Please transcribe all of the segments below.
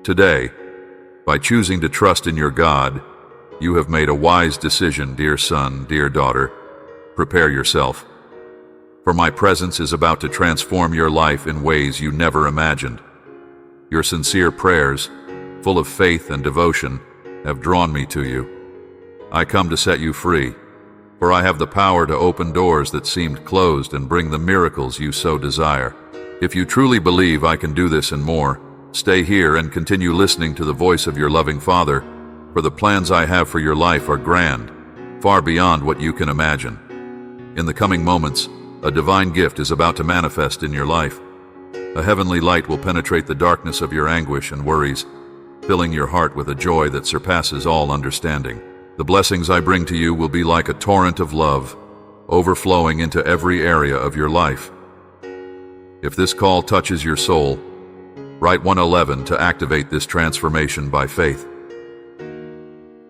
Today, by choosing to trust in your God, you have made a wise decision, dear son, dear daughter. Prepare yourself, for my presence is about to transform your life in ways you never imagined. Your sincere prayers, full of faith and devotion, have drawn me to you. I come to set you free, for I have the power to open doors that seemed closed and bring the miracles you so desire. If you truly believe I can do this and more, stay here and continue listening to the voice of your loving Father, for the plans I have for your life are grand, far beyond what you can imagine. In the coming moments, a divine gift is about to manifest in your life. A heavenly light will penetrate the darkness of your anguish and worries, filling your heart with a joy that surpasses all understanding. The blessings I bring to you will be like a torrent of love, overflowing into every area of your life. If this call touches your soul, write 111 to activate this transformation by faith.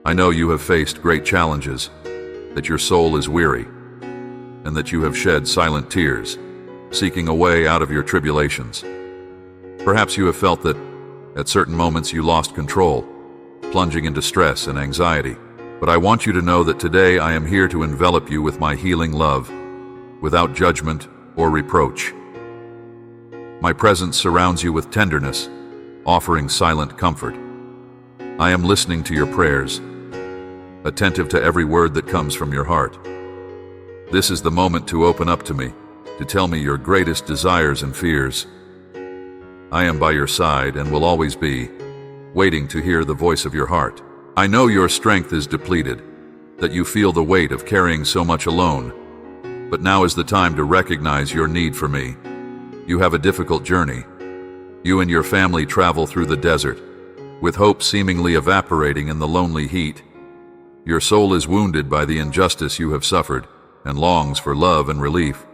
I know you have faced great challenges, that your soul is weary, and that you have shed silent tears, seeking a way out of your tribulations. Perhaps you have felt that, at certain moments, you lost control, plunging into stress and anxiety. But I want you to know that today I am here to envelop you with my healing love, without judgment or reproach. My presence surrounds you with tenderness, offering silent comfort. I am listening to your prayers, attentive to every word that comes from your heart. This is the moment to open up to me, to tell me your greatest desires and fears. I am by your side and will always be, waiting to hear the voice of your heart. I know your strength is depleted, that you feel the weight of carrying so much alone. But now is the time to recognize your need for me. You have a difficult journey. You and your family travel through the desert, with hope seemingly evaporating in the lonely heat. Your soul is wounded by the injustice you have suffered and longs for love and relief.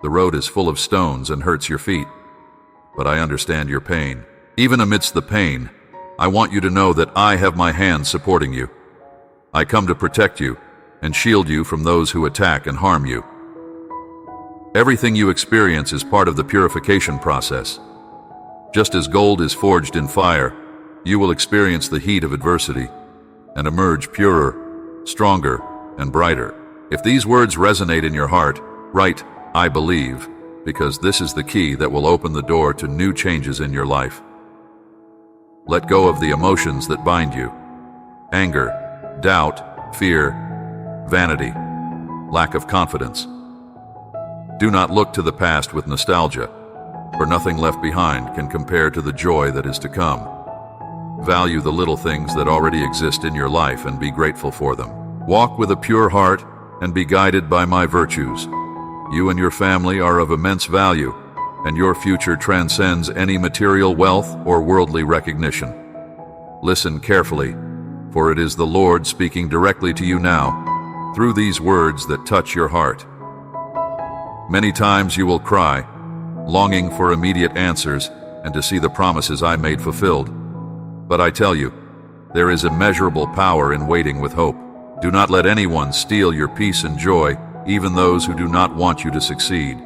The road is full of stones and hurts your feet, but I understand your pain. Even amidst the pain, I want you to know that I have my hand supporting you. I come to protect you and shield you from those who attack and harm you. Everything you experience is part of the purification process. Just as gold is forged in fire, you will experience the heat of adversity and emerge purer, stronger, and brighter. If these words resonate in your heart, write, "I believe," because this is the key that will open the door to new changes in your life. Let go of the emotions that bind you: anger, doubt, fear, vanity, lack of confidence. Do not look to the past with nostalgia, for nothing left behind can compare to the joy that is to come. Value the little things that already exist in your life and be grateful for them. Walk with a pure heart and be guided by my virtues. You and your family are of immense value, and your future transcends any material wealth or worldly recognition. Listen carefully, for it is the Lord speaking directly to you now, through these words that touch your heart. Many times you will cry, longing for immediate answers and to see the promises I made fulfilled. But I tell you, there is immeasurable power in waiting with hope. Do not let anyone steal your peace and joy, even those who do not want you to succeed.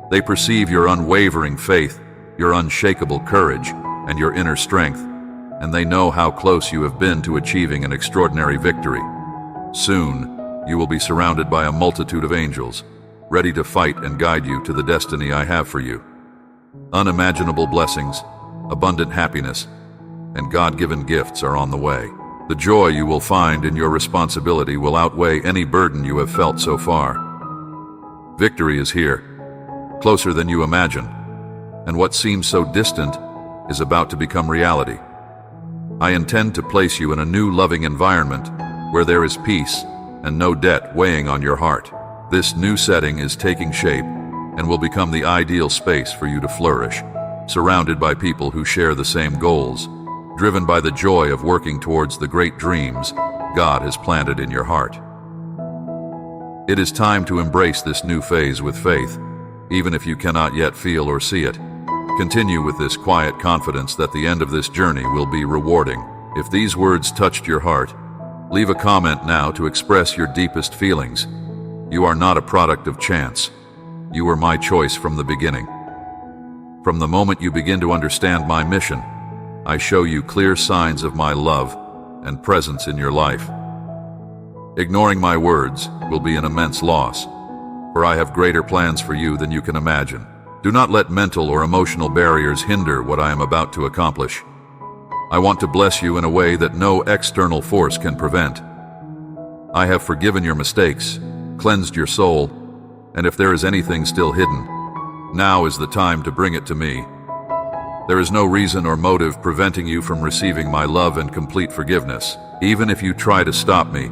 They perceive your unwavering faith, your unshakable courage, and your inner strength, and they know how close you have been to achieving an extraordinary victory. Soon, you will be surrounded by a multitude of angels, ready to fight and guide you to the destiny I have for you. Unimaginable blessings, abundant happiness, and God-given gifts are on the way. The joy you will find in your responsibility will outweigh any burden you have felt so far. Victory is here, closer than you imagine, and what seems so distant is about to become reality. I intend to place you in a new loving environment where there is peace and no debt weighing on your heart. This new setting is taking shape and will become the ideal space for you to flourish, surrounded by people who share the same goals, driven by the joy of working towards the great dreams God has planted in your heart. It is time to embrace this new phase with faith, even if you cannot yet feel or see it. Continue with this quiet confidence that the end of this journey will be rewarding. If these words touched your heart, leave a comment now to express your deepest feelings. You are not a product of chance. You were my choice from the beginning. From the moment you begin to understand my mission, I show you clear signs of my love and presence in your life. Ignoring my words will be an immense loss, for I have greater plans for you than you can imagine. Do not let mental or emotional barriers hinder what I am about to accomplish. I want to bless you in a way that no external force can prevent. I have forgiven your mistakes, cleansed your soul, and if there is anything still hidden, now is the time to bring it to me. There is no reason or motive preventing you from receiving my love and complete forgiveness. Even if you try to stop me,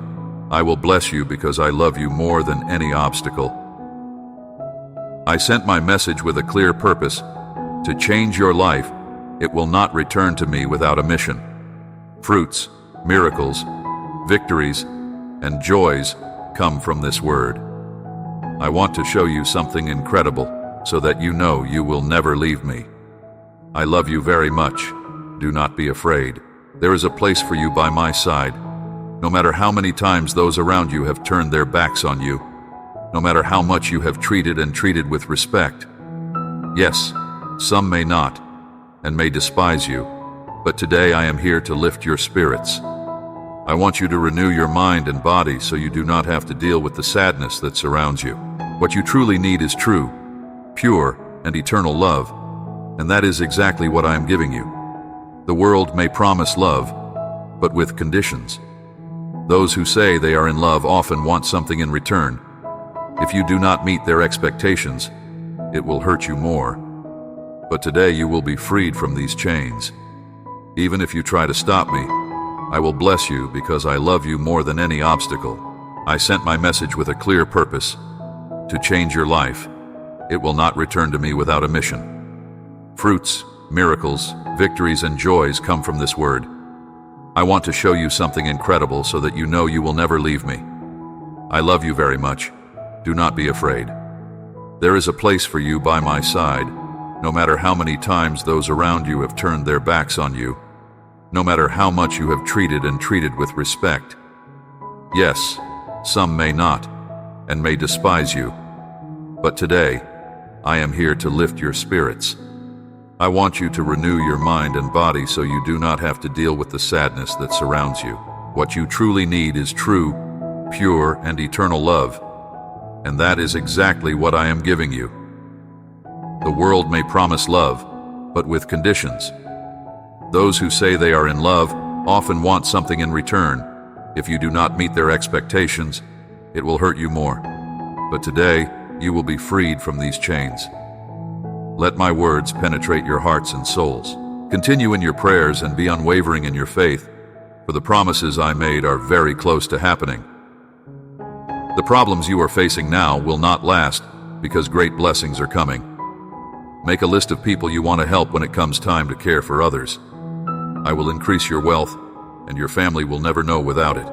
I will bless you because I love you more than any obstacle. I sent my message with a clear purpose to change your life. It will not return to me without a mission. Fruits, miracles, victories, and joys come from this word. I want to show you something incredible so that you know you will never leave me. I love you very much. Do not be afraid. There is a place for you by my side. No matter how many times those around you have turned their backs on you, no matter how much you have treated with respect. Yes, some may not, and may despise you, but today I am here to lift your spirits. I want you to renew your mind and body so you do not have to deal with the sadness that surrounds you. What you truly need is true, pure, and eternal love, and that is exactly what I am giving you. The world may promise love, but with conditions. Those who say they are in love often want something in return. If you do not meet their expectations, it will hurt you more. But today you will be freed from these chains. Even if you try to stop me, I will bless you because I love you more than any obstacle. I sent my message with a clear purpose to change your life. It will not return to me without a mission. Fruits, miracles, victories, and joys come from this word. I want to show you something incredible so that you know you will never leave me. I love you very much. Do not be afraid. There is a place for you by my side, no matter how many times those around you have turned their backs on you, no matter how much you have treated with respect. Yes, some may not, and may despise you, but today, I am here to lift your spirits. I want you to renew your mind and body so you do not have to deal with the sadness that surrounds you. What you truly need is true, pure, and eternal love, and that is exactly what I am giving you. The world may promise love, but with conditions. Those who say they are in love often want something in return. If you do not meet their expectations, it will hurt you more. But today, you will be freed from these chains. Let my words penetrate your hearts and souls. Continue in your prayers and be unwavering in your faith, for the promises I made are very close to happening. The problems you are facing now will not last because great blessings are coming. Make a list of people you want to help when it comes time to care for others. I will increase your wealth, and your family will never know without it.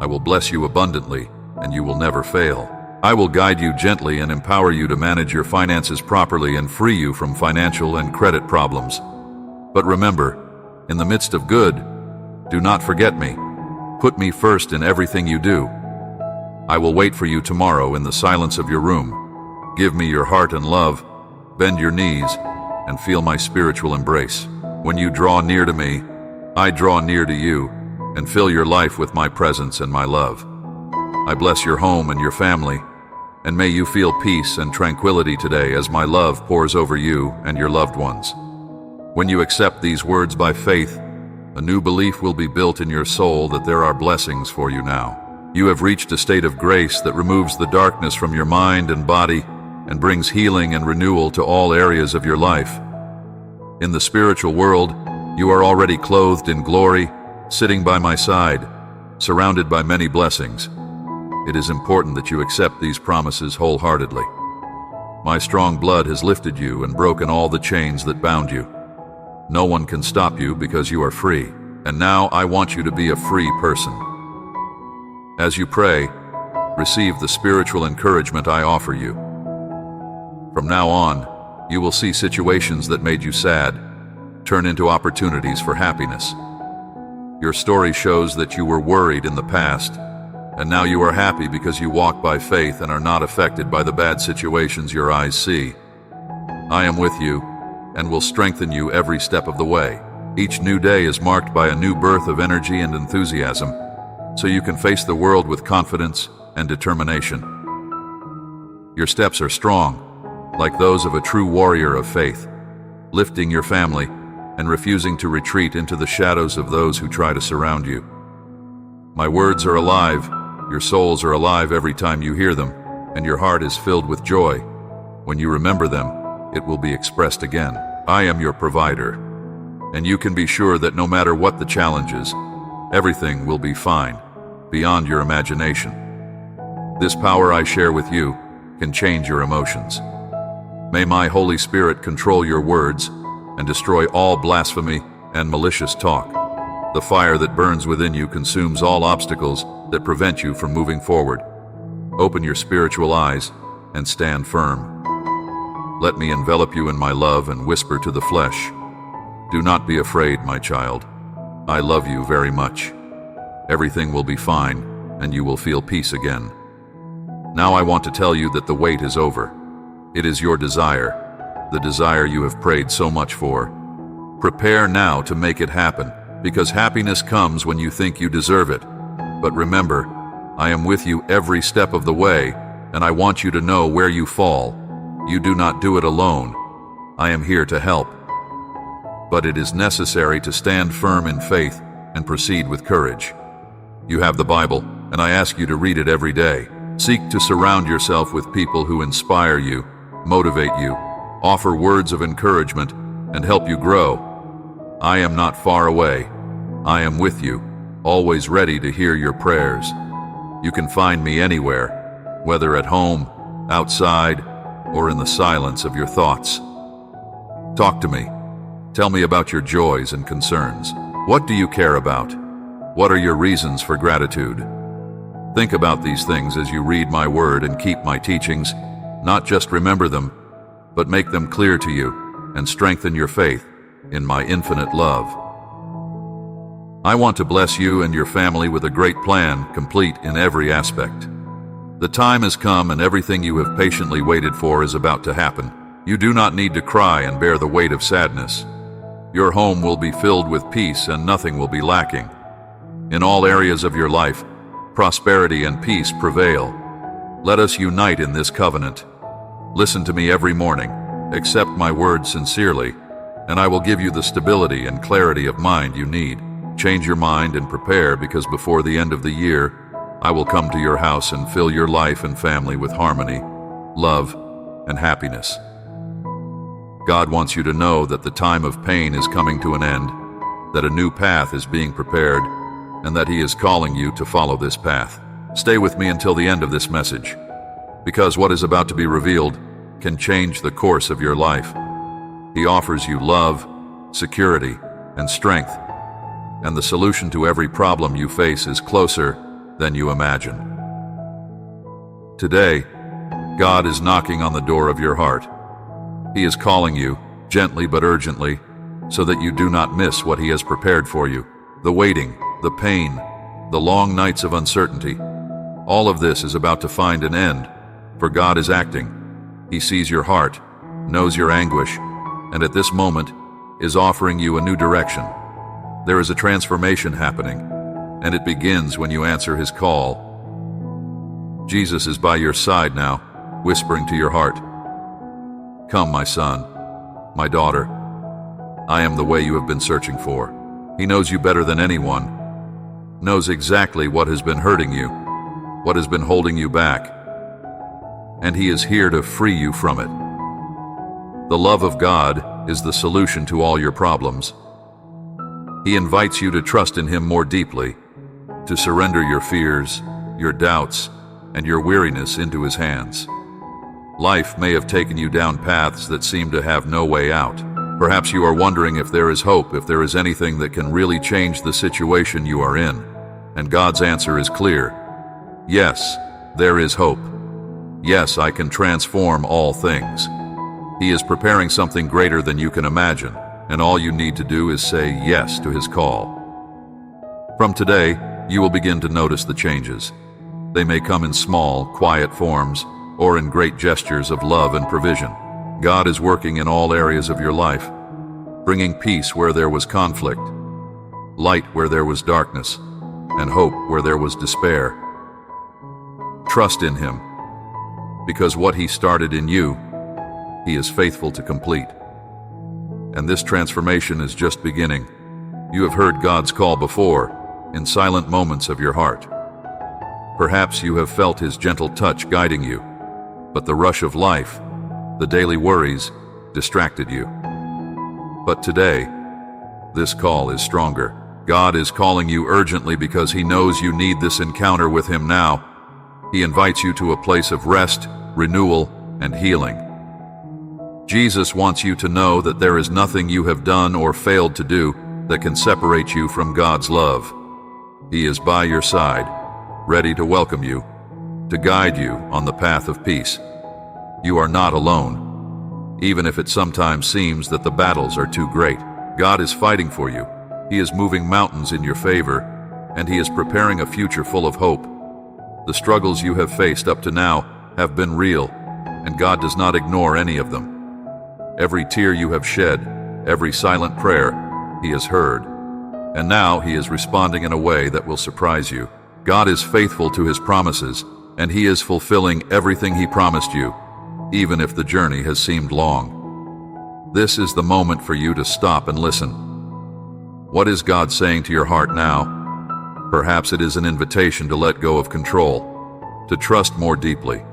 I will bless you abundantly, and you will never fail. I will guide you gently and empower you to manage your finances properly and free you from financial and credit problems. But remember, in the midst of good, do not forget me. Put me first in everything you do. I will wait for you tomorrow in the silence of your room. Give me your heart and love, bend your knees, and feel my spiritual embrace. When you draw near to me, I draw near to you, and fill your life with my presence and my love. I bless your home and your family, and may you feel peace and tranquility today as my love pours over you and your loved ones. When you accept these words by faith, a new belief will be built in your soul that there are blessings for you now. You have reached a state of grace that removes the darkness from your mind and body and brings healing and renewal to all areas of your life. In the spiritual world, you are already clothed in glory, sitting by my side, surrounded by many blessings. It is important that you accept these promises wholeheartedly. My strong blood has lifted you and broken all the chains that bound you. No one can stop you because you are free, and now I want you to be a free person. As you pray, receive the spiritual encouragement I offer you. From now on, you will see situations that made you sad turn into opportunities for happiness. Your story shows that you were worried in the past, and now you are happy because you walk by faith and are not affected by the bad situations your eyes see. I am with you and will strengthen you every step of the way. Each new day is marked by a new birth of energy and enthusiasm, so you can face the world with confidence and determination. Your steps are strong, like those of a true warrior of faith, lifting your family and refusing to retreat into the shadows of those who try to surround you. My words are alive, your souls are alive every time you hear them, and your heart is filled with joy. When you remember them, it will be expressed again. I am your provider, and you can be sure that no matter what the challenges, everything will be fine, beyond your imagination. This power I share with you can change your emotions. May my Holy Spirit control your words and destroy all blasphemy and malicious talk. The fire that burns within you consumes all obstacles that prevent you from moving forward. Open your spiritual eyes and stand firm. Let me envelop you in my love and whisper to the flesh, "Do not be afraid, my child. I love you very much. Everything will be fine, and you will feel peace again." Now I want to tell you that the wait is over. It is your desire, the desire you have prayed so much for. Prepare now to make it happen, because happiness comes when you think you deserve it. But remember, I am with you every step of the way, and I want you to know where you fall. You do not do it alone. I am here to help. But it is necessary to stand firm in faith and proceed with courage. You have the Bible, and I ask you to read it every day. Seek to surround yourself with people who inspire you, motivate you, offer words of encouragement, and help you grow. I am not far away. I am with you, always ready to hear your prayers. You can find me anywhere, whether at home, outside, or in the silence of your thoughts. Talk to me. Tell me about your joys and concerns. What do you care about? What are your reasons for gratitude? Think about these things as you read my word and keep my teachings. Not just remember them, but make them clear to you and strengthen your faith in my infinite love. I want to bless you and your family with a great plan, complete in every aspect. The time has come, and everything you have patiently waited for is about to happen. You do not need to cry and bear the weight of sadness. Your home will be filled with peace, and nothing will be lacking. In all areas of your life, prosperity and peace prevail. Let us unite in this covenant. Listen to me every morning, accept my words sincerely, and I will give you the stability and clarity of mind you need. Change your mind and prepare, because before the end of the year, I will come to your house and fill your life and family with harmony, love, and happiness. God wants you to know that the time of pain is coming to an end, that a new path is being prepared, and that He is calling you to follow this path. Stay with me until the end of this message, because what is about to be revealed can change the course of your life. He offers you love, security, and strength, and the solution to every problem you face is closer than you imagine. Today, God is knocking on the door of your heart. He is calling you, gently but urgently, so that you do not miss what He has prepared for you. The waiting, the pain, the long nights of uncertainty, all of this is about to find an end, for God is acting. He sees your heart, knows your anguish, and at this moment is offering you a new direction. There is a transformation happening, and it begins when you answer His call. Jesus is by your side now, whispering to your heart, "Come, my son, my daughter. I am the way you have been searching for." He knows you better than anyone, knows exactly what has been hurting you, what has been holding you back, and He is here to free you from it. The love of God is the solution to all your problems. He invites you to trust in Him more deeply, to surrender your fears, your doubts, and your weariness into His hands. Life may have taken you down paths that seem to have no way out. Perhaps you are wondering if there is hope, if there is anything that can really change the situation you are in. And God's answer is clear. Yes, there is hope. Yes, I can transform all things. He is preparing something greater than you can imagine, and all you need to do is say yes to His call. From today, you will begin to notice the changes. They may come in small, quiet forms, or in great gestures of love and provision. God is working in all areas of your life. bringing peace where there was conflict, light where there was darkness, and hope where there was despair. Trust in Him, because what He started in you, He is faithful to complete. And this transformation is just beginning. You have heard God's call before, in silent moments of your heart. Perhaps you have felt His gentle touch guiding you, but the rush of life, the daily worries, distracted you. But today, this call is stronger. God is calling you urgently because He knows you need this encounter with Him now. He invites you to a place of rest, renewal, and healing. Jesus wants you to know that there is nothing you have done or failed to do that can separate you from God's love. He is by your side, ready to welcome you, to guide you on the path of peace. You are not alone. Even if it sometimes seems that the battles are too great, God is fighting for you. He is moving mountains in your favor, and He is preparing a future full of hope. The struggles you have faced up to now have been real, and God does not ignore any of them. Every tear you have shed, every silent prayer, He has heard. And now He is responding in a way that will surprise you. God is faithful to His promises, and He is fulfilling everything He promised you, even if the journey has seemed long. This is the moment for you to stop and listen. What is God saying to your heart now? Perhaps it is an invitation to let go of control, to trust more deeply.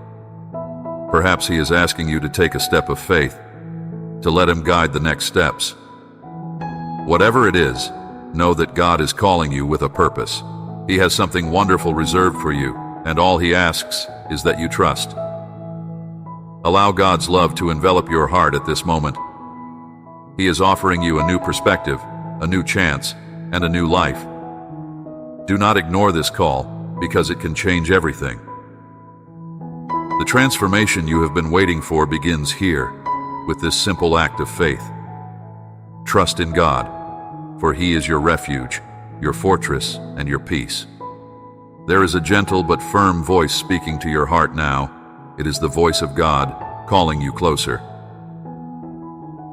Perhaps He is asking you to take a step of faith, to let Him guide the next steps. Whatever it is, know that God is calling you with a purpose. He has something wonderful reserved for you, and all He asks is that you trust. Allow God's love to envelop your heart at this moment. He is offering you a new perspective, a new chance, and a new life. Do not ignore this call, because it can change everything. The transformation you have been waiting for begins here, with this simple act of faith. Trust in God, for He is your refuge, your fortress, and your peace. There is a gentle but firm voice speaking to your heart now. It is the voice of God calling you closer.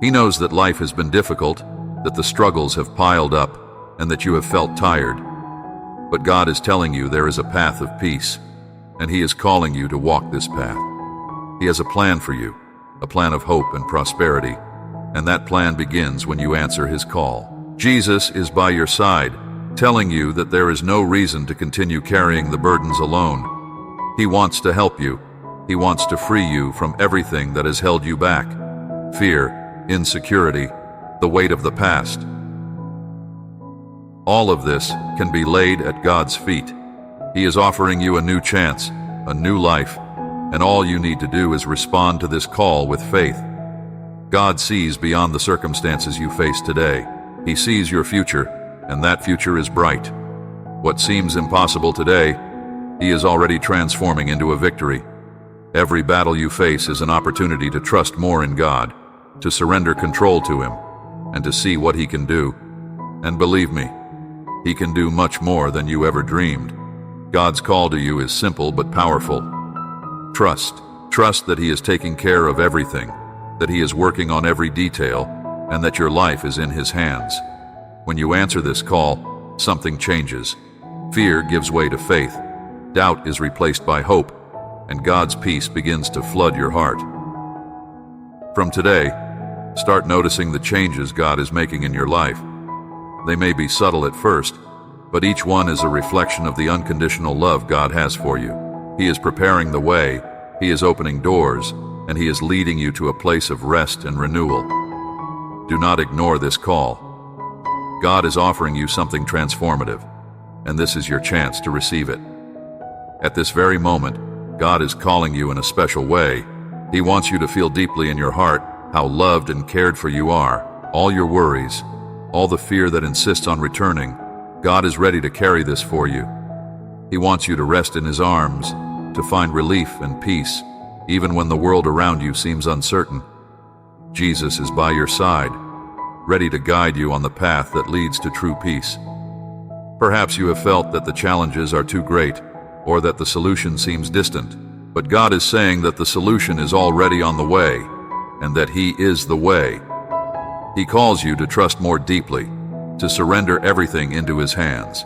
He knows that life has been difficult, that the struggles have piled up, and that you have felt tired. But God is telling you there is a path of peace, and He is calling you to walk this path. He has a plan for you, a plan of hope and prosperity, and that plan begins when you answer His call. Jesus is by your side, telling you that there is no reason to continue carrying the burdens alone. He wants to help you. He wants to free you from everything that has held you back: fear, insecurity, the weight of the past. All of this can be laid at God's feet. He is offering you a new chance, a new life, and all you need to do is respond to this call with faith. God sees beyond the circumstances you face today. He sees your future, and that future is bright. What seems impossible today, He is already transforming into a victory. Every battle you face is an opportunity to trust more in God, to surrender control to Him, and to see what He can do. And believe me, He can do much more than you ever dreamed. God's call to you is simple but powerful. Trust. Trust that He is taking care of everything, that He is working on every detail, and that your life is in His hands. When you answer this call, something changes. Fear gives way to faith. Doubt is replaced by hope, and God's peace begins to flood your heart. From today, start noticing the changes God is making in your life. They may be subtle at first, but each one is a reflection of the unconditional love God has for you. He is preparing the way, He is opening doors, and He is leading you to a place of rest and renewal. Do not ignore this call. God is offering you something transformative, and this is your chance to receive it. At this very moment, God is calling you in a special way. He wants you to feel deeply in your heart how loved and cared for you are. All your worries, all the fear that insists on returning, God is ready to carry this for you. He wants you to rest in His arms, to find relief and peace, even when the world around you seems uncertain. Jesus is by your side, ready to guide you on the path that leads to true peace. Perhaps you have felt that the challenges are too great, or that the solution seems distant, but God is saying that the solution is already on the way, and that He is the way. He calls you to trust more deeply, to surrender everything into His hands.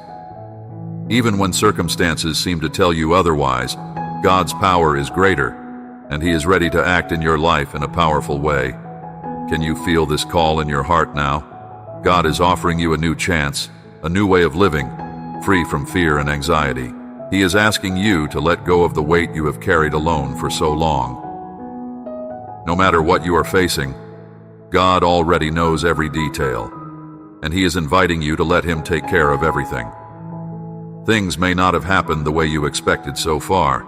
Even when circumstances seem to tell you otherwise, God's power is greater, and He is ready to act in your life in a powerful way. Can you feel this call in your heart now? God is offering you a new chance, a new way of living, free from fear and anxiety. He is asking you to let go of the weight you have carried alone for so long. No matter what you are facing, God already knows every detail, and He is inviting you to let Him take care of everything. Things may not have happened the way you expected so far,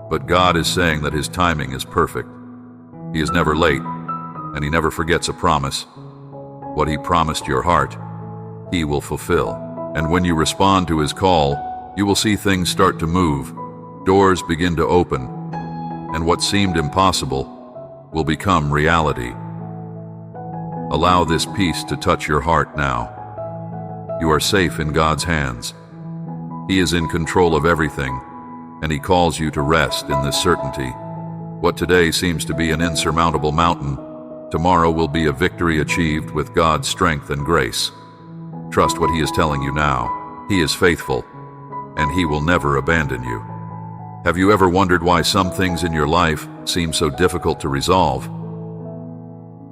but God is saying that His timing is perfect. He is never late, and He never forgets a promise. What He promised your heart, He will fulfill. And when you respond to His call, you will see things start to move, doors begin to open, and what seemed impossible will become reality. Allow this peace to touch your heart now. You are safe in God's hands. He is in control of everything, and He calls you to rest in this certainty. What today seems to be an insurmountable mountain, tomorrow will be a victory achieved with God's strength and grace. Trust what He is telling you now. He is faithful, and He will never abandon you. Have you ever wondered why some things in your life seem so difficult to resolve?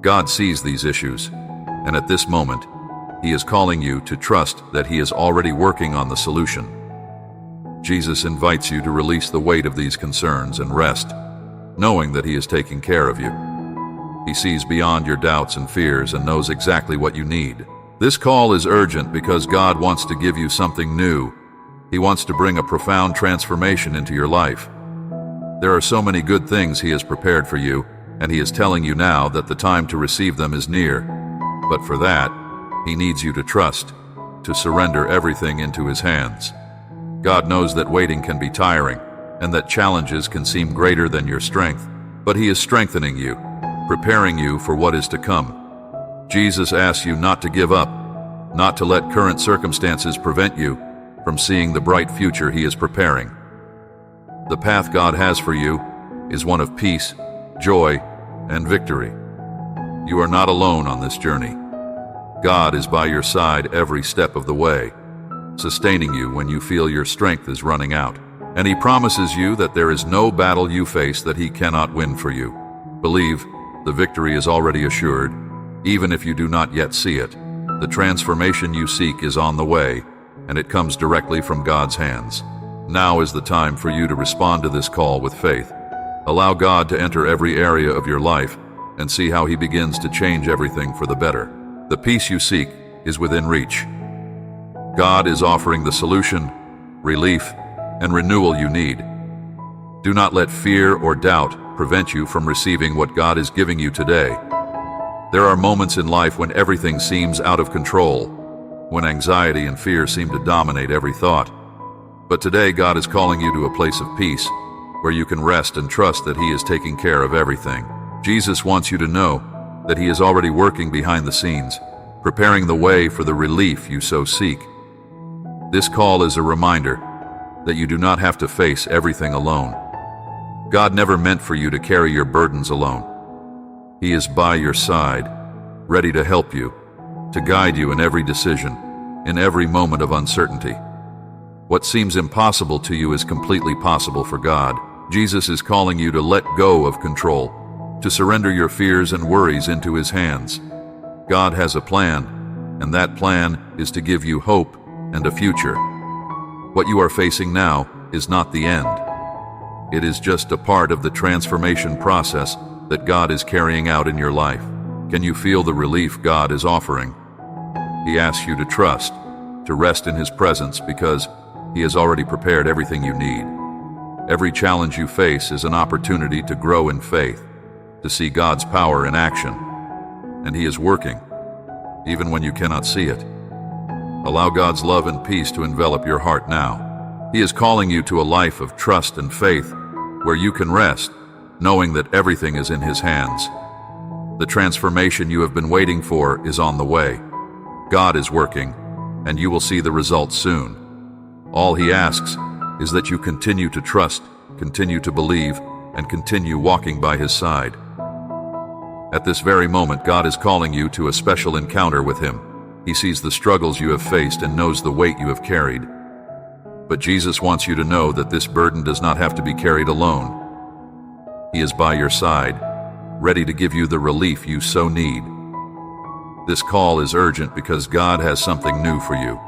God sees these issues, and at this moment, He is calling you to trust that He is already working on the solution. Jesus invites you to release the weight of these concerns and rest, knowing that He is taking care of you. He sees beyond your doubts and fears and knows exactly what you need. This call is urgent because God wants to give you something new. He wants to bring a profound transformation into your life. There are so many good things He has prepared for you, and He is telling you now that the time to receive them is near. But for that, He needs you to trust, to surrender everything into His hands. God knows that waiting can be tiring, and that challenges can seem greater than your strength, but He is strengthening you, preparing you for what is to come. Jesus asks you not to give up, not to let current circumstances prevent you from seeing the bright future He is preparing. The path God has for you is one of peace, joy, and victory. You are not alone on this journey. God is by your side every step of the way, sustaining you when you feel your strength is running out. And He promises you that there is no battle you face that He cannot win for you. Believe, the victory is already assured, even if you do not yet see it. The transformation you seek is on the way, and it comes directly from God's hands. Now is the time for you to respond to this call with faith. Allow God to enter every area of your life and see how He begins to change everything for the better. The peace you seek is within reach. God is offering the solution, relief, and renewal you need. Do not let fear or doubt prevent you from receiving what God is giving you today. There are moments in life when everything seems out of control, when anxiety and fear seem to dominate every thought. But today God is calling you to a place of peace, where you can rest and trust that He is taking care of everything. Jesus wants you to know that He is already working behind the scenes, preparing the way for the relief you so seek. This call is a reminder that you do not have to face everything alone. God never meant for you to carry your burdens alone. He is by your side, ready to help you, to guide you in every decision, in every moment of uncertainty. What seems impossible to you is completely possible for God. Jesus is calling you to let go of control, to surrender your fears and worries into His hands. God has a plan, and that plan is to give you hope and a future. What you are facing now is not the end. It is just a part of the transformation process that God is carrying out in your life. Can you feel the relief God is offering? He asks you to trust, to rest in His presence because He has already prepared everything you need. Every challenge you face is an opportunity to grow in faith, to see God's power in action. And He is working, even when you cannot see it. Allow God's love and peace to envelop your heart now. He is calling you to a life of trust and faith, where you can rest, knowing that everything is in His hands. The transformation you have been waiting for is on the way. God is working, and you will see the results soon. All He asks is that you continue to trust, continue to believe, and continue walking by His side. At this very moment, God is calling you to a special encounter with Him. He sees the struggles you have faced and knows the weight you have carried. But Jesus wants you to know that this burden does not have to be carried alone. He is by your side, ready to give you the relief you so need. This call is urgent because God has something new for you.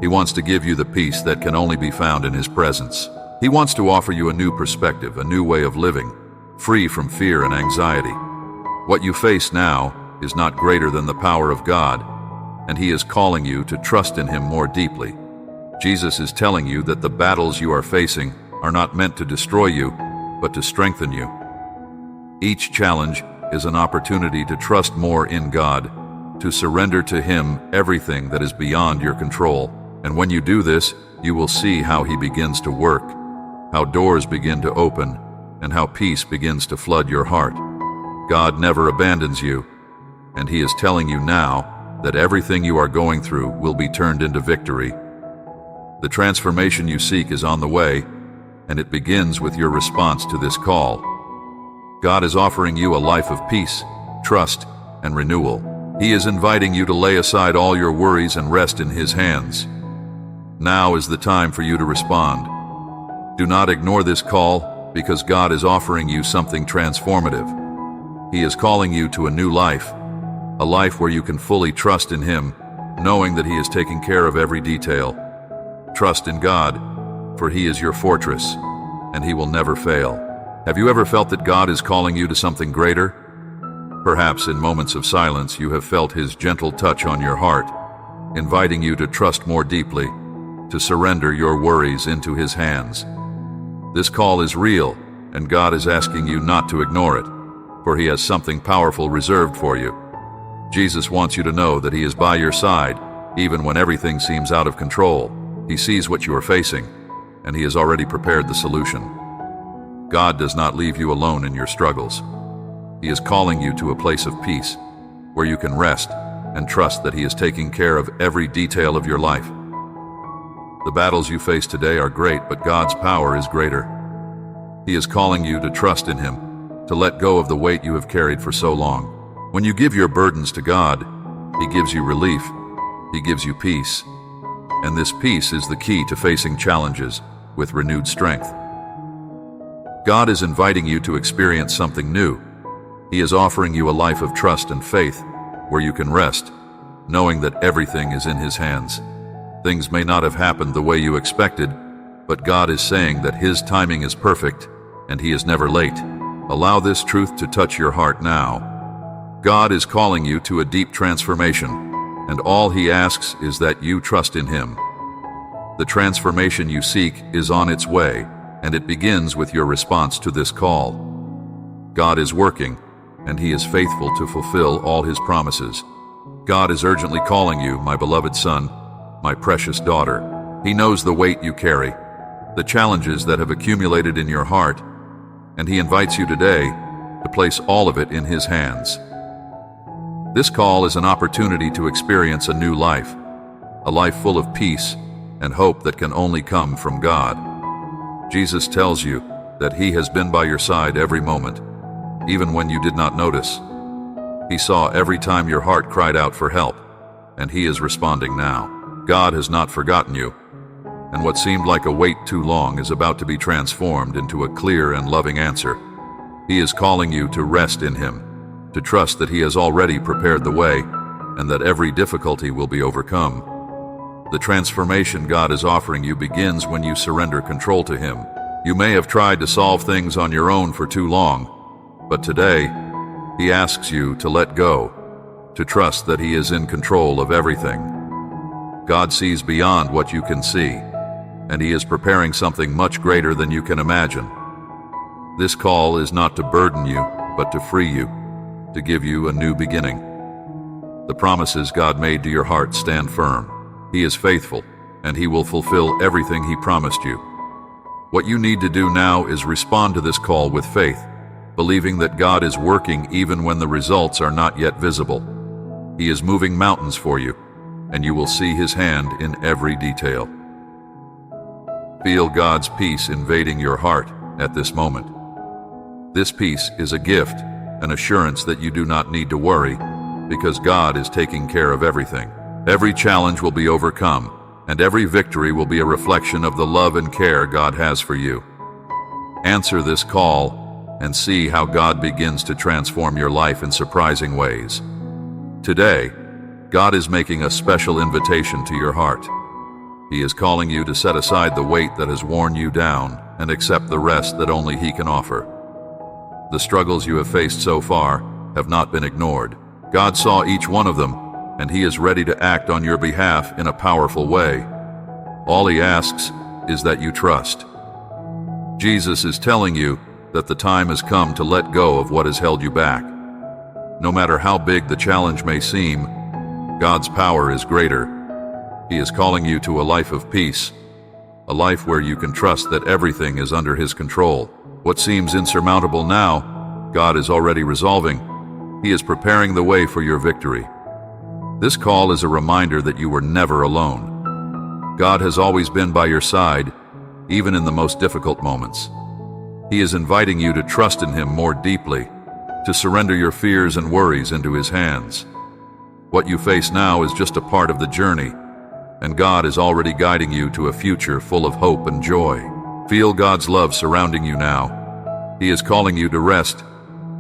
He wants to give you the peace that can only be found in His presence. He wants to offer you a new perspective, a new way of living, free from fear and anxiety. What you face now is not greater than the power of God, and He is calling you to trust in Him more deeply. Jesus is telling you that the battles you are facing are not meant to destroy you, but to strengthen you. Each challenge is an opportunity to trust more in God, to surrender to Him everything that is beyond your control. And when you do this, you will see how He begins to work, how doors begin to open, and how peace begins to flood your heart. God never abandons you, and He is telling you now that everything you are going through will be turned into victory. The transformation you seek is on the way, and it begins with your response to this call. God is offering you a life of peace, trust, and renewal. He is inviting you to lay aside all your worries and rest in His hands. Now is the time for you to respond. Do not ignore this call, because God is offering you something transformative. He is calling you to a new life, a life where you can fully trust in Him, knowing that He is taking care of every detail. Trust in God, for He is your fortress, and He will never fail. Have you ever felt that God is calling you to something greater? Perhaps in moments of silence you have felt His gentle touch on your heart, inviting you to trust more deeply, to surrender your worries into His hands. This call is real, and God is asking you not to ignore it, for He has something powerful reserved for you. Jesus wants you to know that He is by your side, even when everything seems out of control. He sees what you are facing, and He has already prepared the solution. God does not leave you alone in your struggles. He is calling you to a place of peace, where you can rest and trust that He is taking care of every detail of your life. The battles you face today are great, but God's power is greater. He is calling you to trust in Him, to let go of the weight you have carried for so long. When you give your burdens to God, He gives you relief, He gives you peace, and this peace is the key to facing challenges with renewed strength. God is inviting you to experience something new. He is offering you a life of trust and faith, where you can rest, knowing that everything is in His hands. Things may not have happened the way you expected, but God is saying that His timing is perfect, and He is never late. Allow this truth to touch your heart now. God is calling you to a deep transformation, and all He asks is that you trust in Him. The transformation you seek is on its way, and it begins with your response to this call. God is working, and He is faithful to fulfill all His promises. God is urgently calling you, my beloved son, my precious daughter. He knows the weight you carry, the challenges that have accumulated in your heart, and He invites you today to place all of it in His hands. This call is an opportunity to experience a new life, a life full of peace and hope that can only come from God. Jesus tells you that He has been by your side every moment, even when you did not notice. He saw every time your heart cried out for help, and He is responding now. God has not forgotten you, and what seemed like a wait too long is about to be transformed into a clear and loving answer. He is calling you to rest in Him, to trust that He has already prepared the way, and that every difficulty will be overcome. The transformation God is offering you begins when you surrender control to Him. You may have tried to solve things on your own for too long, but today, He asks you to let go, to trust that He is in control of everything. God sees beyond what you can see, and He is preparing something much greater than you can imagine. This call is not to burden you, but to free you, to give you a new beginning. The promises God made to your heart stand firm. He is faithful, and He will fulfill everything He promised you. What you need to do now is respond to this call with faith, believing that God is working even when the results are not yet visible. He is moving mountains for you, and you will see His hand in every detail. Feel God's peace invading your heart at this moment. This peace is a gift, an assurance that you do not need to worry, because God is taking care of everything. Every challenge will be overcome, and every victory will be a reflection of the love and care God has for you. Answer this call and see how God begins to transform your life in surprising ways. Today, God is making a special invitation to your heart. He is calling you to set aside the weight that has worn you down and accept the rest that only He can offer. The struggles you have faced so far have not been ignored. God saw each one of them, and He is ready to act on your behalf in a powerful way. All He asks is that you trust. Jesus is telling you that the time has come to let go of what has held you back. No matter how big the challenge may seem, God's power is greater. He is calling you to a life of peace, a life where you can trust that everything is under His control. What seems insurmountable now, God is already resolving. He is preparing the way for your victory. This call is a reminder that you were never alone. God has always been by your side, even in the most difficult moments. He is inviting you to trust in Him more deeply, to surrender your fears and worries into His hands. What you face now is just a part of the journey, and God is already guiding you to a future full of hope and joy. Feel God's love surrounding you now. He is calling you to rest,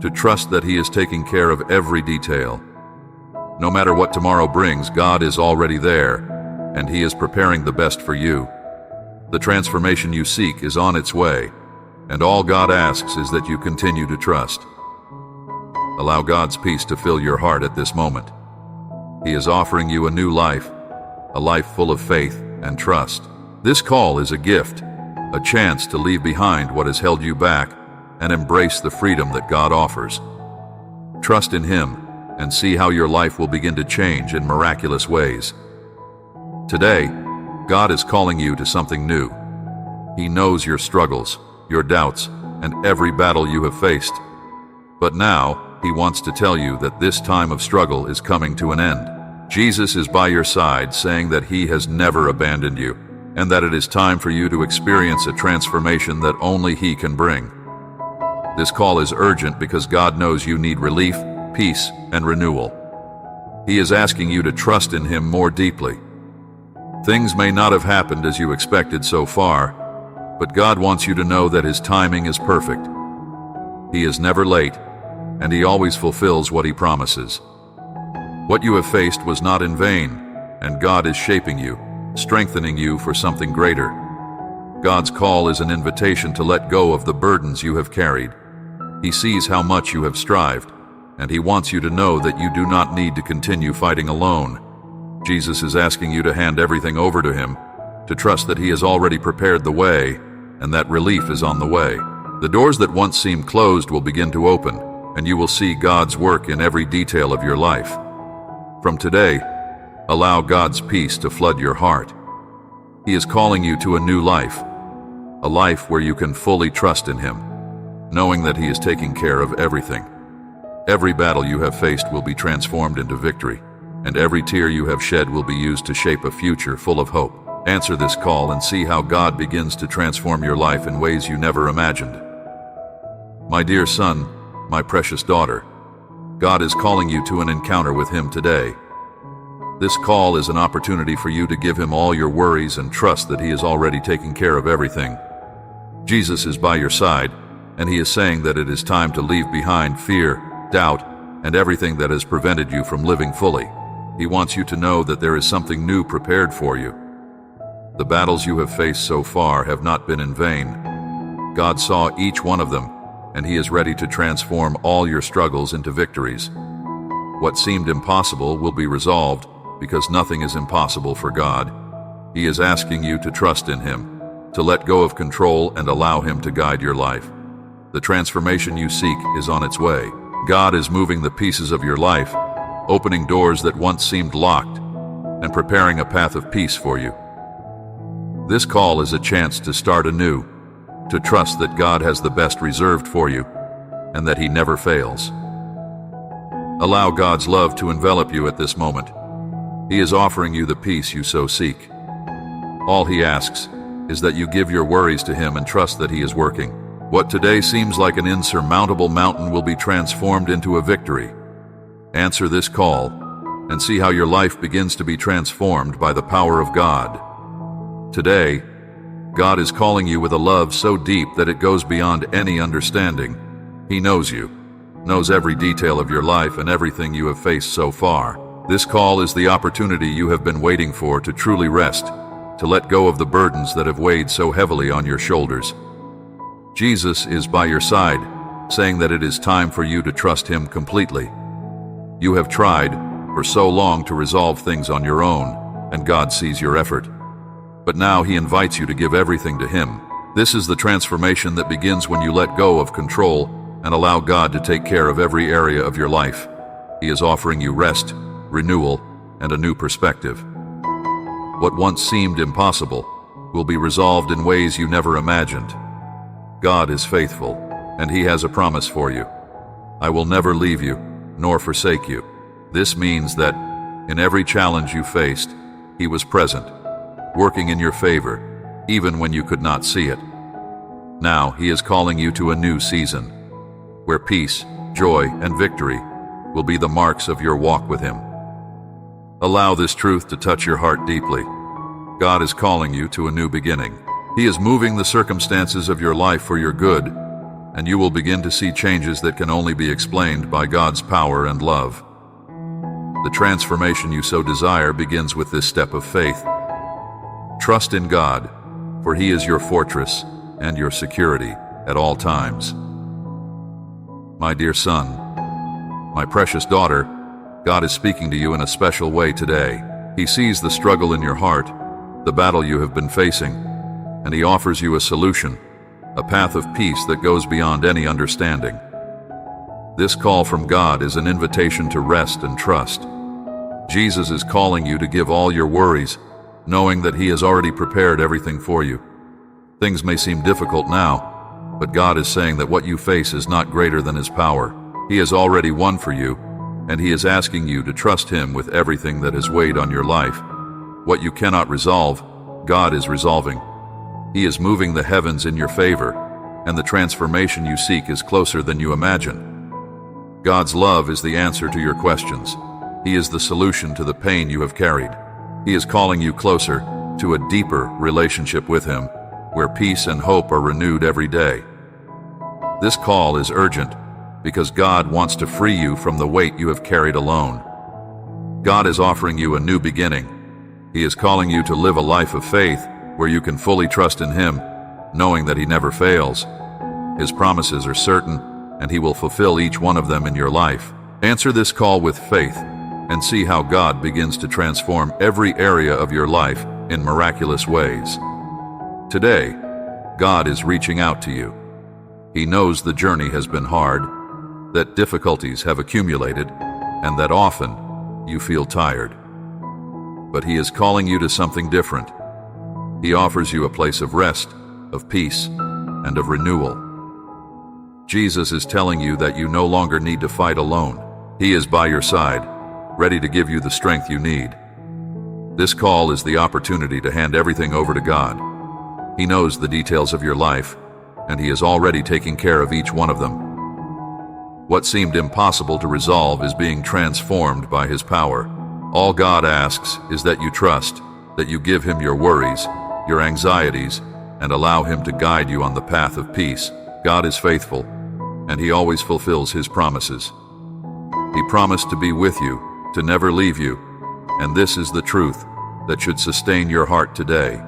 to trust that He is taking care of every detail. No matter what tomorrow brings, God is already there, and He is preparing the best for you. The transformation you seek is on its way, and all God asks is that you continue to trust. Allow God's peace to fill your heart at this moment. He is offering you a new life, a life full of faith and trust. This call is a gift, a chance to leave behind what has held you back and embrace the freedom that God offers. Trust in Him and see how your life will begin to change in miraculous ways. Today, God is calling you to something new. He knows your struggles, your doubts, and every battle you have faced. But now, He wants to tell you that this time of struggle is coming to an end. Jesus is by your side, saying that He has never abandoned you, and that it is time for you to experience a transformation that only He can bring. This call is urgent because God knows you need relief, peace, and renewal. He is asking you to trust in Him more deeply. Things may not have happened as you expected so far, but God wants you to know that His timing is perfect. He is never late, and He always fulfills what He promises. What you have faced was not in vain, and God is shaping you, strengthening you for something greater. God's call is an invitation to let go of the burdens you have carried. He sees how much you have strived, and He wants you to know that you do not need to continue fighting alone. Jesus is asking you to hand everything over to Him, to trust that He has already prepared the way, and that relief is on the way. The doors that once seemed closed will begin to open, and you will see God's work in every detail of your life. From today, allow God's peace to flood your heart. He is calling you to a new life, a life where you can fully trust in Him, knowing that He is taking care of everything. Every battle you have faced will be transformed into victory, and every tear you have shed will be used to shape a future full of hope. Answer this call and see how God begins to transform your life in ways you never imagined. My dear son, my precious daughter, God is calling you to an encounter with Him today. This call is an opportunity for you to give Him all your worries and trust that He is already taking care of everything. Jesus is by your side, and He is saying that it is time to leave behind fear, doubt, and everything that has prevented you from living fully. He wants you to know that there is something new prepared for you. The battles you have faced so far have not been in vain. God saw each one of them, and He is ready to transform all your struggles into victories. What seemed impossible will be resolved, because nothing is impossible for God. He is asking you to trust in Him, to let go of control and allow Him to guide your life. The transformation you seek is on its way. God is moving the pieces of your life, opening doors that once seemed locked, and preparing a path of peace for you. This call is a chance to start anew, to trust that God has the best reserved for you, and that He never fails. Allow God's love to envelop you at this moment. He is offering you the peace you so seek. All He asks is that you give your worries to Him and trust that He is working. What today seems like an insurmountable mountain will be transformed into a victory. Answer this call and see how your life begins to be transformed by the power of God. Today, God is calling you with a love so deep that it goes beyond any understanding. He knows you, knows every detail of your life and everything you have faced so far. This call is the opportunity you have been waiting for to truly rest, to let go of the burdens that have weighed so heavily on your shoulders. Jesus is by your side, saying that it is time for you to trust Him completely. You have tried for so long to resolve things on your own, and God sees your effort. But now He invites you to give everything to Him. This is the transformation that begins when you let go of control and allow God to take care of every area of your life. He is offering you rest, renewal, and a new perspective. What once seemed impossible will be resolved in ways you never imagined. God is faithful, and He has a promise for you. I will never leave you, nor forsake you. This means that in every challenge you faced, He was present, working in your favor, even when you could not see it. Now He is calling you to a new season, where peace, joy, and victory will be the marks of your walk with Him. Allow this truth to touch your heart deeply. God is calling you to a new beginning. He is moving the circumstances of your life for your good, and you will begin to see changes that can only be explained by God's power and love. The transformation you so desire begins with this step of faith. Trust in God, for He is your fortress and your security at all times. My dear son, my precious daughter, God is speaking to you in a special way today. He sees the struggle in your heart, the battle you have been facing, and He offers you a solution, a path of peace that goes beyond any understanding. This call from God is an invitation to rest and trust. Jesus is calling you to give all your worries, knowing that He has already prepared everything for you. Things may seem difficult now, but God is saying that what you face is not greater than His power. He has already won for you, and He is asking you to trust Him with everything that has weighed on your life. What you cannot resolve, God is resolving. He is moving the heavens in your favor, and the transformation you seek is closer than you imagine. God's love is the answer to your questions. He is the solution to the pain you have carried. He is calling you closer to a deeper relationship with Him, where peace and hope are renewed every day. This call is urgent because God wants to free you from the weight you have carried alone. God is offering you a new beginning. He is calling you to live a life of faith where you can fully trust in Him, knowing that He never fails. His promises are certain, and He will fulfill each one of them in your life. Answer this call with faith and see how God begins to transform every area of your life in miraculous ways. Today, God is reaching out to you. He knows the journey has been hard, that difficulties have accumulated, and that often you feel tired. But He is calling you to something different. He offers you a place of rest, of peace, and of renewal. Jesus is telling you that you no longer need to fight alone. He is by your side, ready to give you the strength you need. This call is the opportunity to hand everything over to God. He knows the details of your life, and He is already taking care of each one of them. What seemed impossible to resolve is being transformed by His power. All God asks is that you trust, that you give Him your worries, your anxieties, and allow Him to guide you on the path of peace. God is faithful, and He always fulfills His promises. He promised to be with you, to never leave you, and this is the truth that should sustain your heart today.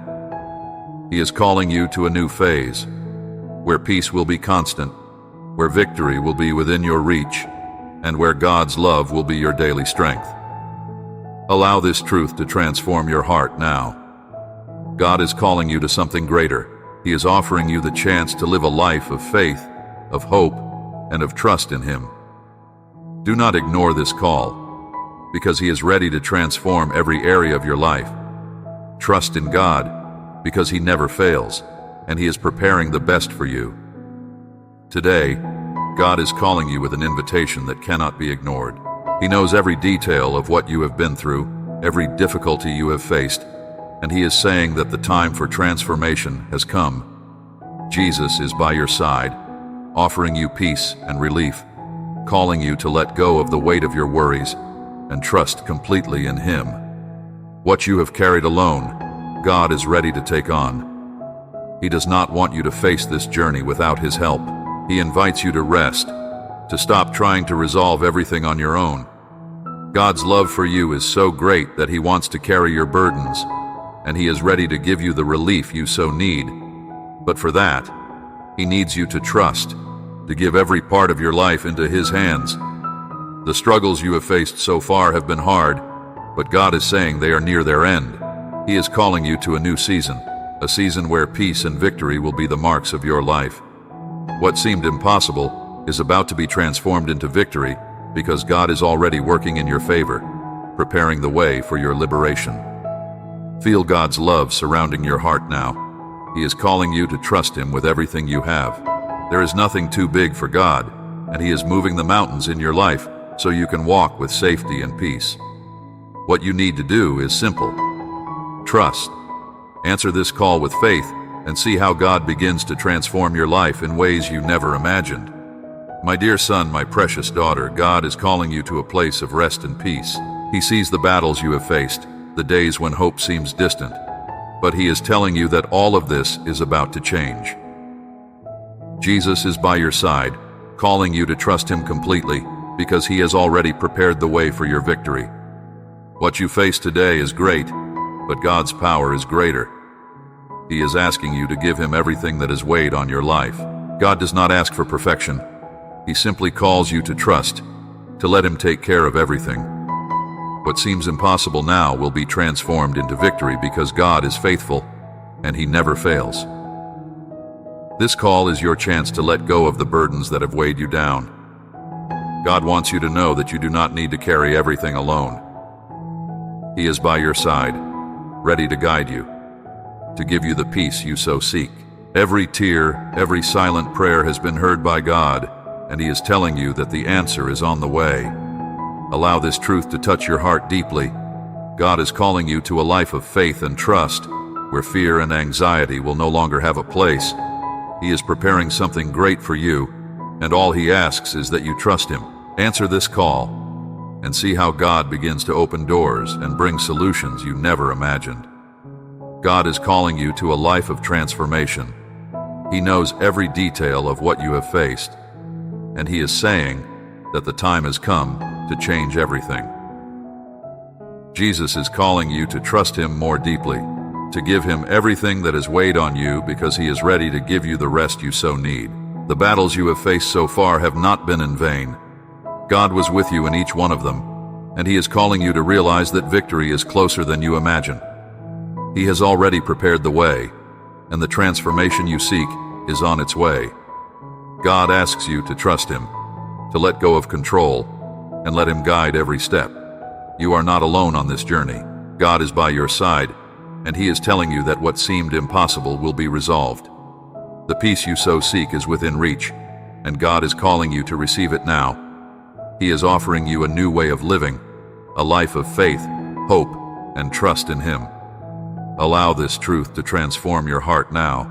He is calling you to a new phase, where peace will be constant, where victory will be within your reach, and where God's love will be your daily strength. Allow this truth to transform your heart now. God is calling you to something greater. He is offering you the chance to live a life of faith, of hope, and of trust in Him. Do not ignore this call, because He is ready to transform every area of your life. Trust in God, because He never fails, and He is preparing the best for you. Today, God is calling you with an invitation that cannot be ignored. He knows every detail of what you have been through, every difficulty you have faced, and He is saying that the time for transformation has come. Jesus is by your side, offering you peace and relief, calling you to let go of the weight of your worries and trust completely in Him. What you have carried alone, God is ready to take on. He does not want you to face this journey without His help. He invites you to rest, to stop trying to resolve everything on your own. God's love for you is so great that He wants to carry your burdens, and He is ready to give you the relief you so need. But for that, He needs you to trust, to give every part of your life into His hands. The struggles you have faced so far have been hard, but God is saying they are near their end. He is calling you to a new season, a season where peace and victory will be the marks of your life. What seemed impossible is about to be transformed into victory because God is already working in your favor, preparing the way for your liberation. Feel God's love surrounding your heart now. He is calling you to trust Him with everything you have. There is nothing too big for God, and He is moving the mountains in your life so you can walk with safety and peace. What you need to do is simple. Trust. Answer this call with faith and see how God begins to transform your life in ways you never imagined. My dear son, my precious daughter, God is calling you to a place of rest and peace. He sees the battles you have faced, the days when hope seems distant, but He is telling you that all of this is about to change. Jesus is by your side, calling you to trust Him completely because He has already prepared the way for your victory. What you face today is great, but God's power is greater. He is asking you to give Him everything that is weighed on your life. God does not ask for perfection. He simply calls you to trust, to let Him take care of everything. What seems impossible now will be transformed into victory because God is faithful and He never fails. This call is your chance to let go of the burdens that have weighed you down. God wants you to know that you do not need to carry everything alone. He is by your side, ready to guide you, to give you the peace you so seek. Every tear, every silent prayer has been heard by God, and He is telling you that the answer is on the way. Allow this truth to touch your heart deeply. God is calling you to a life of faith and trust, where fear and anxiety will no longer have a place. He is preparing something great for you, and all He asks is that you trust Him. Answer this call, and see how God begins to open doors and bring solutions you never imagined. God is calling you to a life of transformation. He knows every detail of what you have faced, and He is saying that the time has come to change everything. Jesus is calling you to trust Him more deeply, to give Him everything that is weighed on you because He is ready to give you the rest you so need. The battles you have faced so far have not been in vain. God was with you in each one of them, and He is calling you to realize that victory is closer than you imagine. He has already prepared the way, and the transformation you seek is on its way. God asks you to trust Him, to let go of control, and let Him guide every step. You are not alone on this journey. God is by your side, and He is telling you that what seemed impossible will be resolved. The peace you so seek is within reach, and God is calling you to receive it now. He is offering you a new way of living, a life of faith, hope, and trust in Him. Allow this truth to transform your heart now.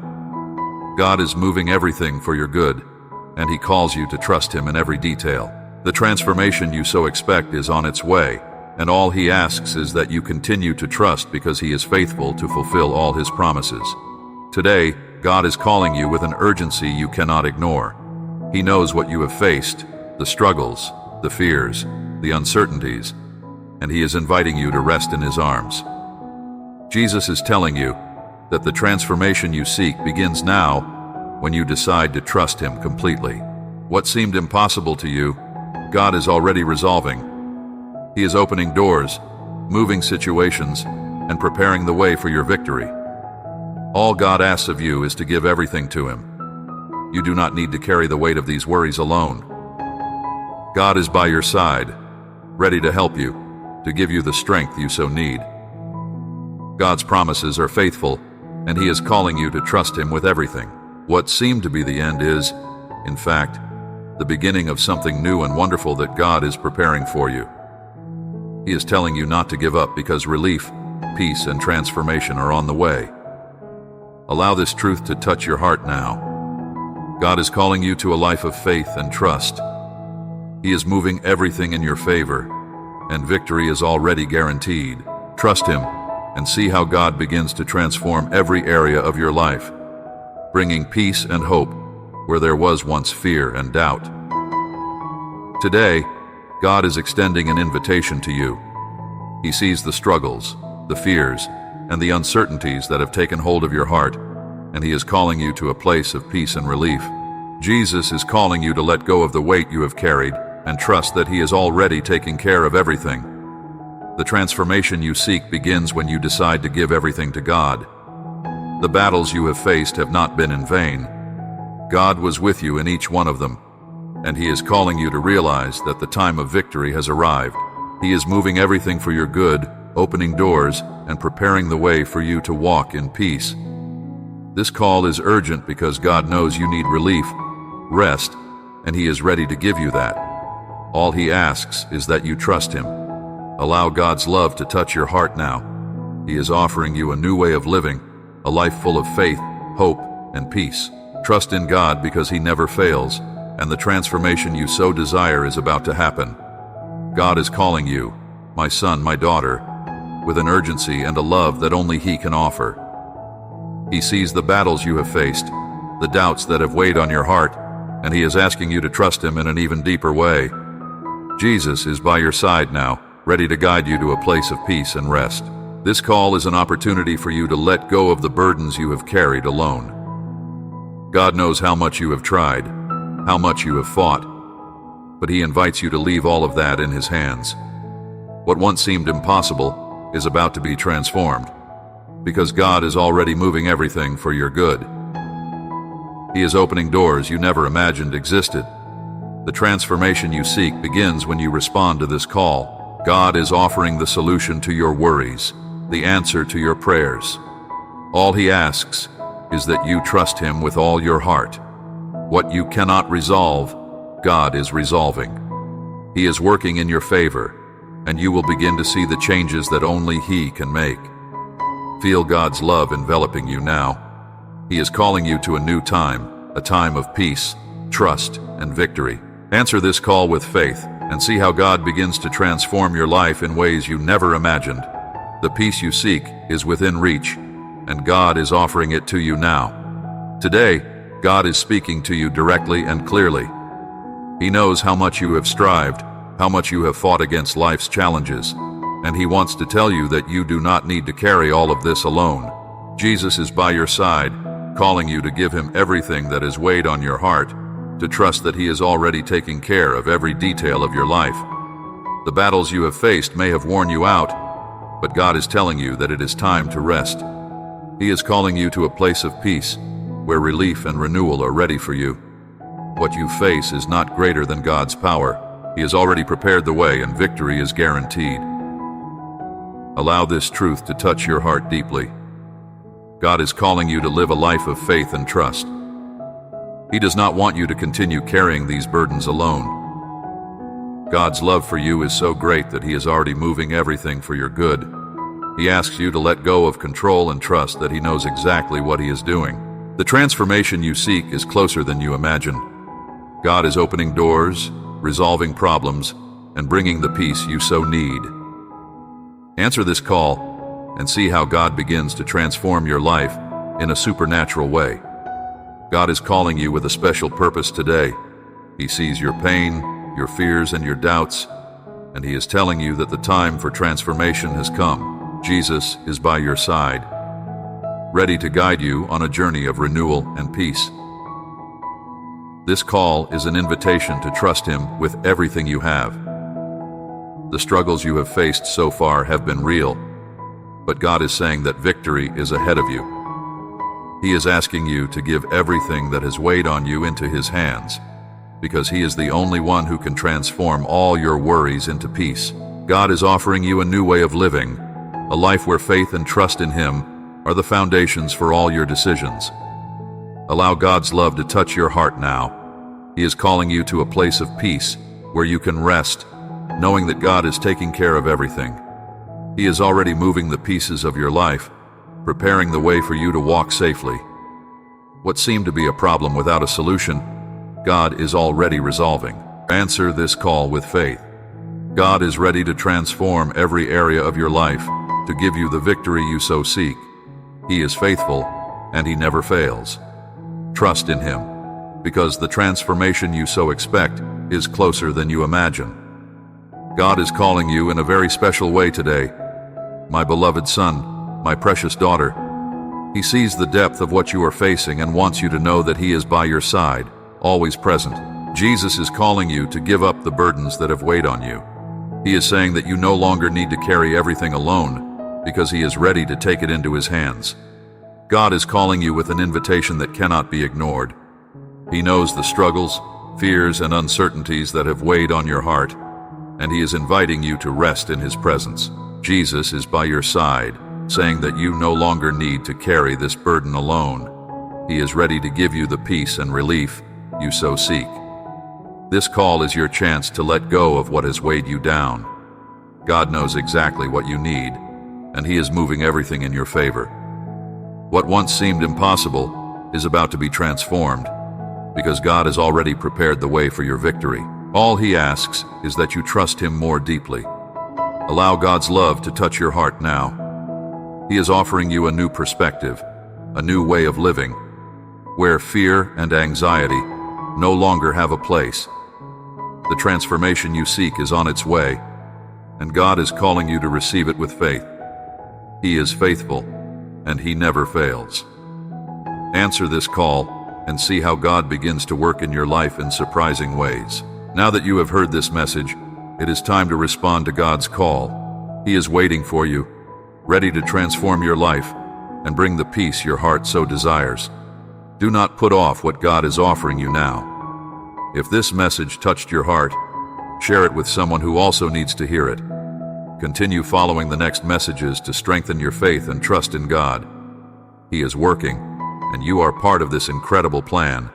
God is moving everything for your good, and He calls you to trust Him in every detail. The transformation you so expect is on its way, and all He asks is that you continue to trust because He is faithful to fulfill all His promises. Today, God is calling you with an urgency you cannot ignore. He knows what you have faced, the struggles, the fears, the uncertainties, and He is inviting you to rest in His arms. Jesus is telling you that the transformation you seek begins now when you decide to trust Him completely. What seemed impossible to you, God is already resolving. He is opening doors, moving situations, and preparing the way for your victory. All God asks of you is to give everything to Him. You do not need to carry the weight of these worries alone. God is by your side, ready to help you, to give you the strength you so need. God's promises are faithful, and He is calling you to trust Him with everything. What seemed to be the end is, in fact, the beginning of something new and wonderful that God is preparing for you. He is telling you not to give up because relief, peace, and transformation are on the way. Allow this truth to touch your heart now. God is calling you to a life of faith and trust. He is moving everything in your favor, and victory is already guaranteed. Trust Him and see how God begins to transform every area of your life, bringing peace and hope where there was once fear and doubt. Today, God is extending an invitation to you. He sees the struggles, the fears, and the uncertainties that have taken hold of your heart, and He is calling you to a place of peace and relief. Jesus is calling you to let go of the weight you have carried and trust that He is already taking care of everything. The transformation you seek begins when you decide to give everything to God. The battles you have faced have not been in vain. God was with you in each one of them, and He is calling you to realize that the time of victory has arrived. He is moving everything for your good, opening doors, and preparing the way for you to walk in peace. This call is urgent because God knows you need relief, rest, and He is ready to give you that. All He asks is that you trust Him. Allow God's love to touch your heart now. He is offering you a new way of living, a life full of faith, hope, and peace. Trust in God because He never fails, and the transformation you so desire is about to happen. God is calling you, my son, my daughter, with an urgency and a love that only He can offer. He sees the battles you have faced, the doubts that have weighed on your heart, and He is asking you to trust Him in an even deeper way. Jesus is by your side now, ready to guide you to a place of peace and rest. This call is an opportunity for you to let go of the burdens you have carried alone. God knows how much you have tried, how much you have fought, but He invites you to leave all of that in His hands. What once seemed impossible is about to be transformed, because God is already moving everything for your good. He is opening doors you never imagined existed. The transformation you seek begins when you respond to this call. God is offering the solution to your worries, the answer to your prayers. All He asks is that you trust Him with all your heart. What you cannot resolve, God is resolving. He is working in your favor, and you will begin to see the changes that only He can make. Feel God's love enveloping you now. He is calling you to a new time, a time of peace, trust, and victory. Answer this call with faith and see how God begins to transform your life in ways you never imagined. The peace you seek is within reach, and God is offering it to you now. Today, God is speaking to you directly and clearly. He knows how much you have strived, how much you have fought against life's challenges, and He wants to tell you that you do not need to carry all of this alone. Jesus is by your side, calling you to give Him everything that has weighed on your heart, to trust that He is already taking care of every detail of your life. The battles you have faced may have worn you out, but God is telling you that it is time to rest. He is calling you to a place of peace, where relief and renewal are ready for you. What you face is not greater than God's power. He has already prepared the way, and victory is guaranteed. Allow this truth to touch your heart deeply. God is calling you to live a life of faith and trust. He does not want you to continue carrying these burdens alone. God's love for you is so great that He is already moving everything for your good. He asks you to let go of control and trust that He knows exactly what He is doing. The transformation you seek is closer than you imagine. God is opening doors, resolving problems, and bringing the peace you so need. Answer this call and see how God begins to transform your life in a supernatural way. God is calling you with a special purpose today. He sees your pain, your fears, and your doubts, and He is telling you that the time for transformation has come. Jesus is by your side, ready to guide you on a journey of renewal and peace. This call is an invitation to trust Him with everything you have. The struggles you have faced so far have been real, but God is saying that victory is ahead of you. He is asking you to give everything that has weighed on you into His hands, because He is the only one who can transform all your worries into peace. God is offering you a new way of living, a life where faith and trust in Him are the foundations for all your decisions. Allow God's love to touch your heart now. He is calling you to a place of peace where you can rest, knowing that God is taking care of everything. He is already moving the pieces of your life, preparing the way for you to walk safely. What seemed to be a problem without a solution, God is already resolving. Answer this call with faith. God is ready to transform every area of your life to give you the victory you so seek. He is faithful, and He never fails. Trust in Him, because the transformation you so expect is closer than you imagine. God is calling you in a very special way today. My beloved son, my precious daughter, He sees the depth of what you are facing and wants you to know that He is by your side, always present. Jesus is calling you to give up the burdens that have weighed on you. He is saying that you no longer need to carry everything alone, because He is ready to take it into His hands. God is calling you with an invitation that cannot be ignored. He knows the struggles, fears, and uncertainties that have weighed on your heart, and He is inviting you to rest in His presence. Jesus is by your side, saying that you no longer need to carry this burden alone. He is ready to give you the peace and relief you so seek. This call is your chance to let go of what has weighed you down. God knows exactly what you need, and He is moving everything in your favor. What once seemed impossible is about to be transformed, because God has already prepared the way for your victory. All He asks is that you trust Him more deeply. Allow God's love to touch your heart now. He is offering you a new perspective, a new way of living, where fear and anxiety no longer have a place. The transformation you seek is on its way, and God is calling you to receive it with faith. He is faithful, and He never fails. Answer this call and see how God begins to work in your life in surprising ways. Now that you have heard this message, it is time to respond to God's call. He is waiting for you, ready to transform your life and bring the peace your heart so desires. Do not put off what God is offering you now. If this message touched your heart, share it with someone who also needs to hear it. Continue following the next messages to strengthen your faith and trust in God. He is working, and you are part of this incredible plan.